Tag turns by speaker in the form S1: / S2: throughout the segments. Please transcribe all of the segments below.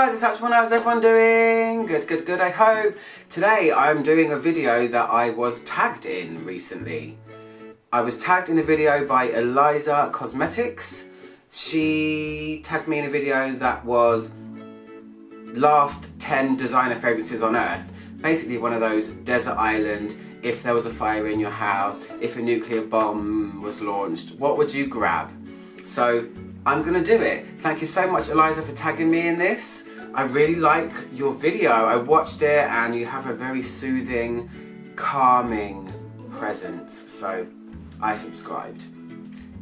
S1: guys, it's Attribution. How's everyone doing? Good, I hope. Today I'm doing a video that I was tagged in recently. I was tagged in a video by Eliza Cosmetics. She tagged me in a video that was last 10 designer fragrances on earth. Basically one of those desert island, if there was a fire in your house, if a nuclear bomb was launched, what would you grab? So I'm gonna do it. Thank you so much, Eliza, for tagging me in this. I really like your video. I watched it and you have a very soothing, calming presence, so I subscribed.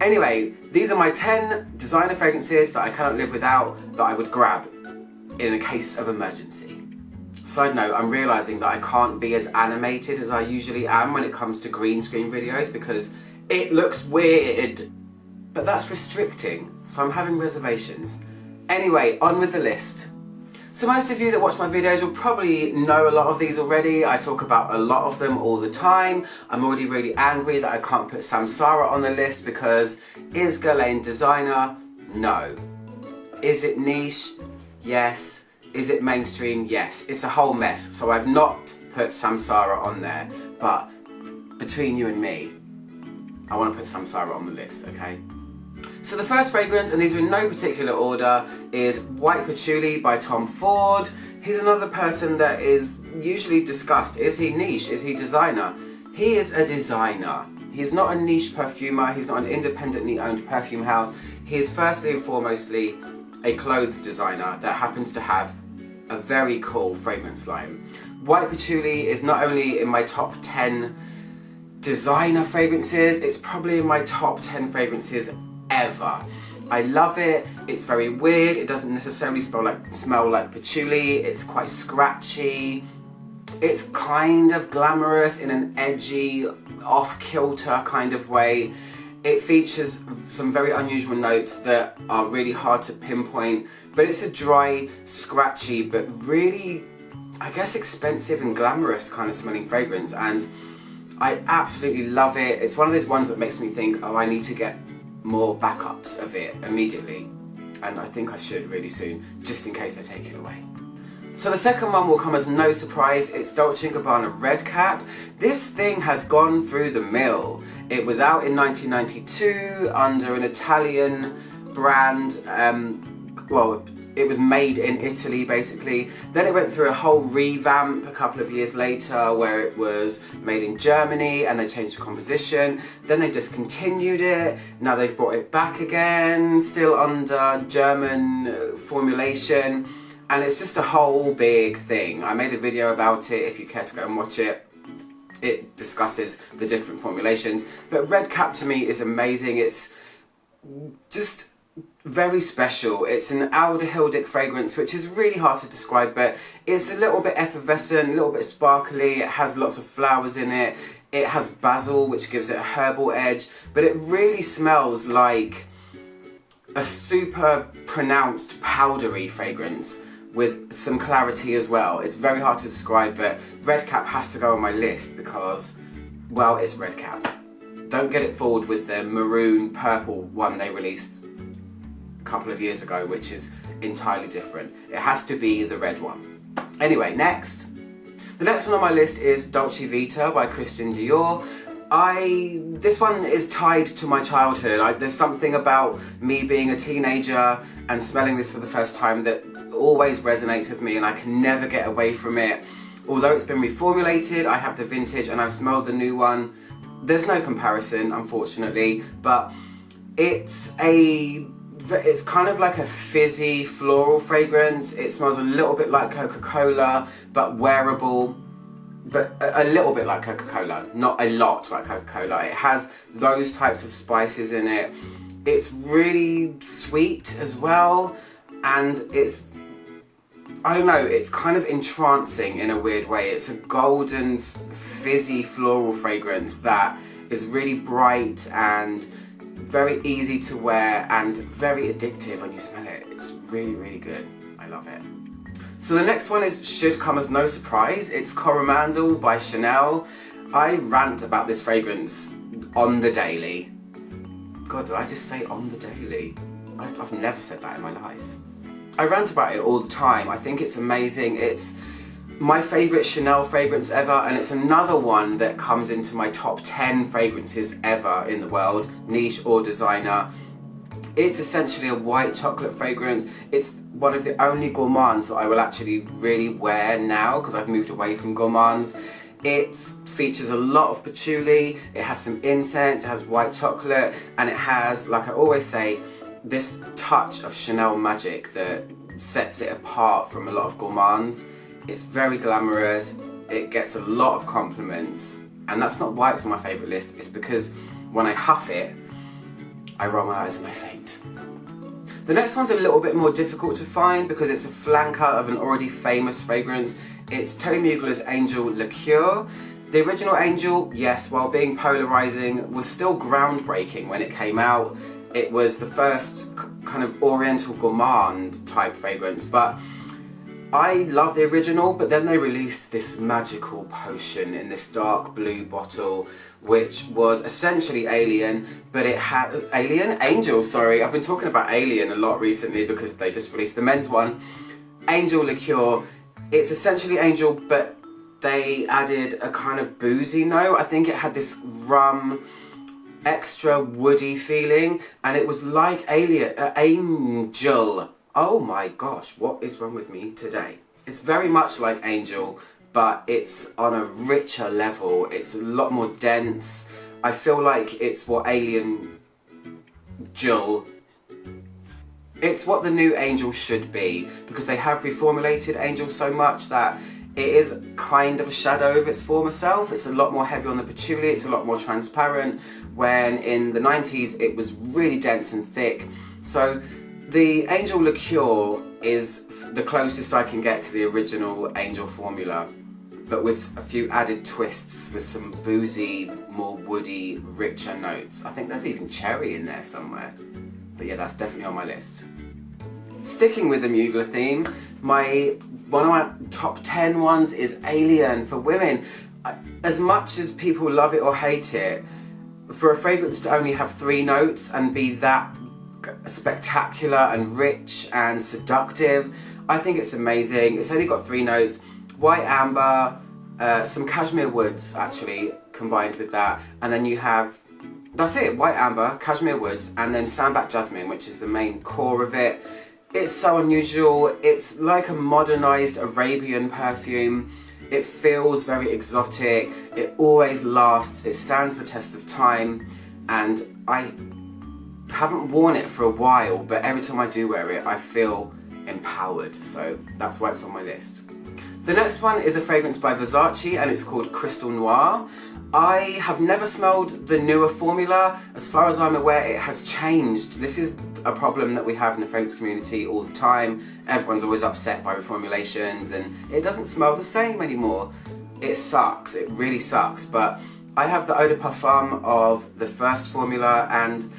S1: Anyway, these are my 10 designer fragrances that I cannot live without, that I would grab in a case of emergency. Side note, I'm realising that I can't be as animated as I usually am when it comes to green screen videos because it looks weird. But that's restricting, so I'm having reservations. Anyway, on with the list. So most of you that watch my videos will probably know a lot of these already. I talk about a lot of them all the time. I'm already really angry that I can't put Samsara on the list because is Guerlain designer? No. Is it niche? Yes. Is it mainstream? Yes. It's a whole mess, so I've not put Samsara on there. But between you and me, I want to put Samsara on the list, okay? So the first fragrance, and these are in no particular order, is White Patchouli by Tom Ford. He's another person that is usually discussed. Is he niche? Is he designer? He is a designer. He's not a niche perfumer. He's not an independently owned perfume house. He is firstly and foremostly a clothes designer that happens to have a very cool fragrance line. White Patchouli is not only in my top 10 designer fragrances, it's probably in my top 10 fragrances ever. I love it. It's very weird. It doesn't necessarily smell like patchouli. It's quite scratchy. It's kind of glamorous in an edgy, off-kilter kind of way. It features some very unusual notes that are really hard to pinpoint, but it's a dry, scratchy, but really, I guess, expensive and glamorous kind of smelling fragrance, and I absolutely love it. It's one of those ones that makes me think, oh, I need to get more backups of it immediately, and I think I should really soon, just in case they take it away. So the second one will come as no surprise. It's Dolce & Gabbana Redcap. This thing has gone through the mill. It was out in 1992 under an Italian brand. Well, it was made in Italy basically. Then it went through a whole revamp a couple of years later where it was made in Germany and they changed the composition. Then they discontinued it. Now they've brought it back again, still under German formulation. And it's just a whole big thing. I made a video about it if you care to go and watch it. It discusses the different formulations. But Redcap to me is amazing. It's just very special. It's an aldehydic fragrance, which is really hard to describe, but it's a little bit effervescent, a little bit sparkly. It has lots of flowers in it. It has basil, which gives it a herbal edge, but it really smells like a super pronounced powdery fragrance with some clarity as well. It's very hard to describe, but Redcap has to go on my list because, well, it's Redcap. Don't get it fooled with the maroon purple one they released couple of years ago, which is entirely different. It has to be the red one. Anyway, next. The next one on my list is Dolce Vita by Christian Dior. This one is tied to my childhood. There's something about me being a teenager and smelling this for the first time that always resonates with me and I can never get away from it. Although it's been reformulated, I have the vintage and I've smelled the new one. There's no comparison, unfortunately, but it's kind of like a fizzy floral fragrance. It smells a little bit like Coca-Cola, but wearable. But a little bit like Coca-Cola, not a lot like Coca-Cola. It has those types of spices in it. It's really sweet as well, and it's, I don't know, it's kind of entrancing in a weird way. It's a golden, fizzy floral fragrance that is really bright and very easy to wear and very addictive when you smell it. It's really, really good. I love it. So the next one should come as no surprise. It's Coromandel by Chanel. I rant about this fragrance on the daily. God, did I just say on the daily? I've never said that in my life. I rant about it all the time. I think it's amazing. It's my favourite Chanel fragrance ever, and it's another one that comes into my top 10 fragrances ever in the world, niche or designer. It's essentially a white chocolate fragrance. It's one of the only gourmands that I will actually really wear now because I've moved away from gourmands. It features a lot of patchouli, it has some incense, it has white chocolate, and it has, like I always say, this touch of Chanel magic that sets it apart from a lot of gourmands. It's very glamorous, it gets a lot of compliments, and that's not why it's on my favourite list, it's because when I huff it, I roll my eyes and I faint. The next one's a little bit more difficult to find because it's a flanker of an already famous fragrance. It's Thierry Mugler's Angel Liqueur. The original Angel, yes, while being polarising, was still groundbreaking when it came out. It was the first kind of oriental gourmand type fragrance, but I love the original, but then they released this magical potion in this dark blue bottle, which was essentially Alien, but it had... Angel, sorry. I've been talking about Alien a lot recently because they just released the men's one. Angel Liqueur. It's essentially Angel, but they added a kind of boozy note. I think it had this rum, extra woody feeling, and it was like Angel. Oh my gosh, what is wrong with me today? It's very much like Angel, but it's on a richer level. It's a lot more dense. I feel like it's what Alien Jill. It's what the new Angel should be, because they have reformulated Angel so much that it is kind of a shadow of its former self. It's a lot more heavy on the patchouli, it's a lot more transparent, when in the 90s it was really dense and thick. So the Angel Liqueur is the closest I can get to the original Angel formula, but with a few added twists, with some boozy, more woody, richer notes. I think there's even cherry in there somewhere. But yeah, that's definitely on my list. Sticking with the Mugler theme, one of my top 10 ones is Alien for women. As much as people love it or hate it, for a fragrance to only have 3 notes and be that spectacular and rich and seductive, I think it's amazing. It's only got 3 notes: white amber, some cashmere woods actually combined with that, and then you have, that's it, white amber, cashmere woods, and then sambac jasmine, which is the main core of it. It's so unusual. It's like a modernized Arabian perfume. It feels very exotic, it always lasts, it stands the test of time, and I haven't worn it for a while, but every time I do wear it I feel empowered, so that's why it's on my list. The next one is a fragrance by Versace and it's called Crystal Noir. I have never smelled the newer formula. As far as I'm aware, it has changed. This is a problem that we have in the fragrance community all the time. Everyone's always upset by reformulations and it doesn't smell the same anymore. It sucks, it really sucks, but I have the eau de parfum of the first formula and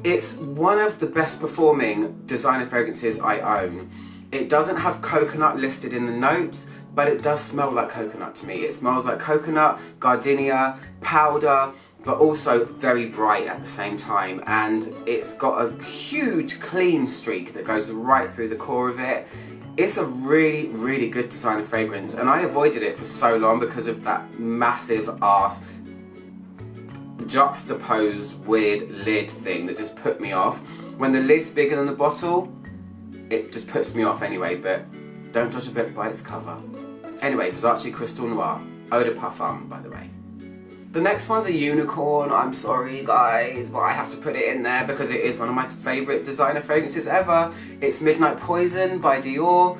S1: it's one of the best performing designer fragrances I own. It doesn't have coconut listed in the notes, but it does smell like coconut to me. It smells like coconut, gardenia, powder, but also very bright at the same time. And it's got a huge clean streak that goes right through the core of it. It's a really, really good designer fragrance, and I avoided it for so long because of that massive ass juxtaposed weird lid thing that just put me off. When the lid's bigger than the bottle, it just puts me off anyway, but don't judge a book by its cover. Anyway, Versace Crystal Noir, eau de parfum, by the way. The next one's a unicorn. I'm sorry guys, but I have to put it in there because it is one of my favourite designer fragrances ever. It's Midnight Poison by Dior.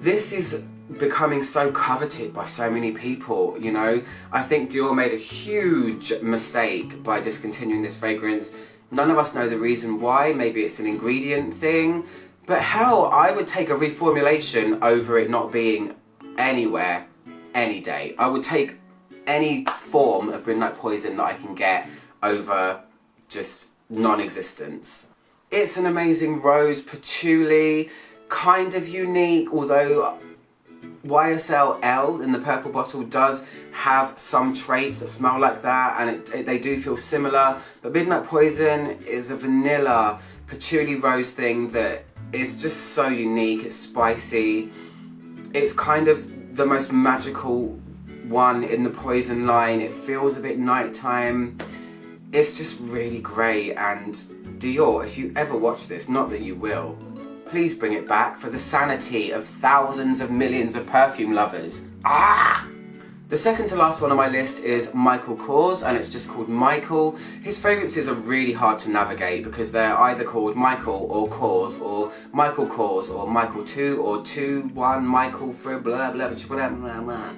S1: This is becoming so coveted by so many people, you know. I think Dior made a huge mistake by discontinuing this fragrance. None of us know the reason why. Maybe it's an ingredient thing, but hell, I would take a reformulation over it not being anywhere, any day. I would take any form of Midnight Poison that I can get over just non-existence. It's an amazing rose patchouli, kind of unique, although YSL L in the purple bottle does have some traits that smell like that, and they do feel similar, but Midnight Poison is a vanilla patchouli rose thing that is just so unique, it's spicy. It's kind of the most magical one in the Poison line. It feels a bit nighttime. It's just really great, and Dior, if you ever watch this, not that you will, please bring it back for the sanity of thousands of millions of perfume lovers. Ah! The second to last one on my list is Michael Kors, and it's just called Michael. His fragrances are really hard to navigate because they're either called Michael or Kors, or Michael Kors, or Michael 2, or 2, 1, Michael for blah blah blah blah blah.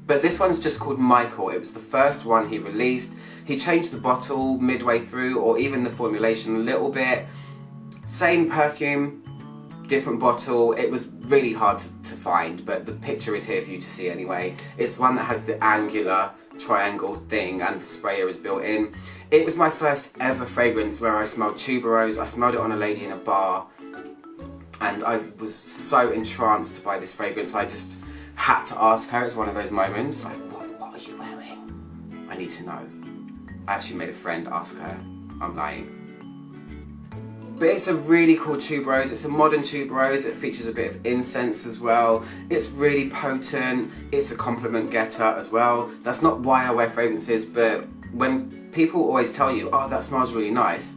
S1: But this one's just called Michael. It was the first one he released. He changed the bottle midway through, or even the formulation a little bit. Same perfume, different bottle. It was really hard to find, but the picture is here for you to see anyway. It's the one that has the angular triangle thing and the sprayer is built in. It was my first ever fragrance where I smelled tuberose. I smelled it on a lady in a bar and I was so entranced by this fragrance. I just had to ask her. It's one of those moments like, what are you wearing? I need to know. I actually made a friend ask her. I'm lying. But it's a really cool tuberose. It's a modern tuberose. It features a bit of incense as well. It's really potent. It's a compliment getter as well. That's not why I wear fragrances, but when people always tell you, oh, that smells really nice,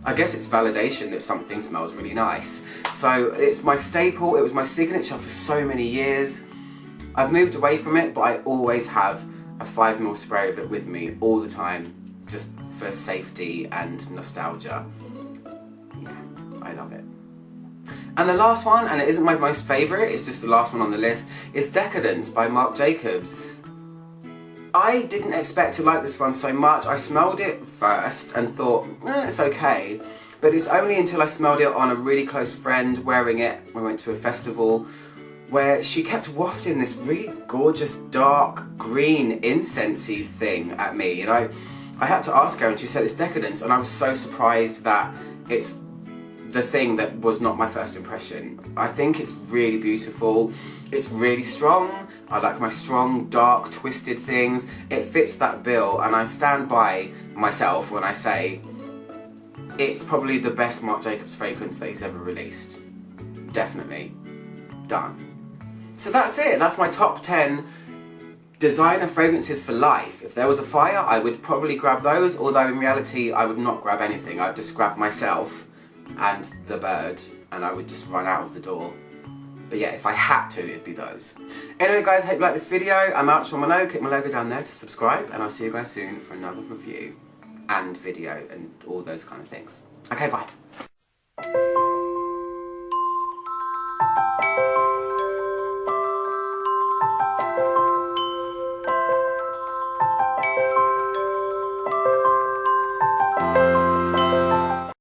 S1: I guess it's validation that something smells really nice. So it's my staple. It was my signature for so many years. I've moved away from it, but I always have a 5ml spray of it with me all the time, just for safety and nostalgia. Yeah, I love it. And the last one, and it isn't my most favourite, it's just the last one on the list, is Decadence by Marc Jacobs. I didn't expect to like this one so much. I smelled it first and thought, it's okay. But it's only until I smelled it on a really close friend wearing it when we went to a festival, where she kept wafting this really gorgeous dark green incensey thing at me. And I had to ask her and she said it's Decadence, and I was so surprised that it's the thing that was not my first impression. I think it's really beautiful. It's really strong. I like my strong, dark, twisted things. It fits that bill, and I stand by myself when I say it's probably the best Marc Jacobs fragrance that he's ever released. Definitely. Done. So that's it. That's my top 10 designer fragrances for life. If there was a fire, I would probably grab those, although in reality I would not grab anything. I'd just grab myself and the bird, and I would just run out of the door. But yeah, if I had to, it'd be those. Anyway guys, hope you like this video. I'm out on my logo. Click my logo down there to subscribe, and I'll see you guys soon for another review and video and all those kind of things. Okay, bye.